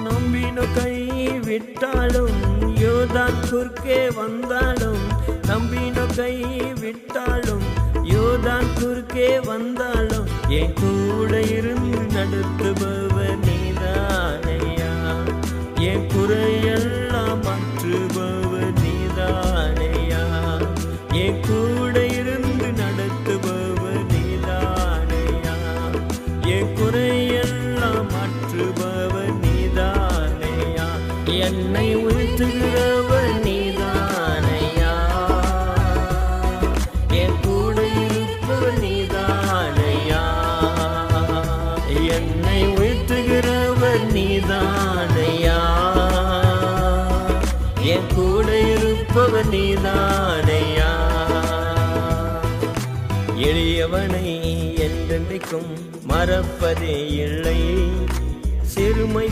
நம்பின கை விட்டாலும் யோர்தான் குறுக்கே வந்தாலும், நம்பின கை விட்டாலும் யோர்தான் குறுக்கே வந்தாலும், என் கூட இருந்து நடத்துபவர் நீதானையா, என் குறையெல்லாம் மாற்றுபவர் நீதானையா, என் கூட இருந்து நடத்துபவர் நீதானையா, என் குறையெல்லாம் மாற்றுபவர் நீதானையா, என்னை உயர்த்துகிறவர் நீதானையா, என் கூட இருப்பவர் நீதானையா, என்னை உயர்த்துகிறவர் நீதானையா, என் கூட இருப்பவர் நீதானையா. எளியவனை என்றென்றைக்கும் மறப்பதே இல்லை, சிறுமை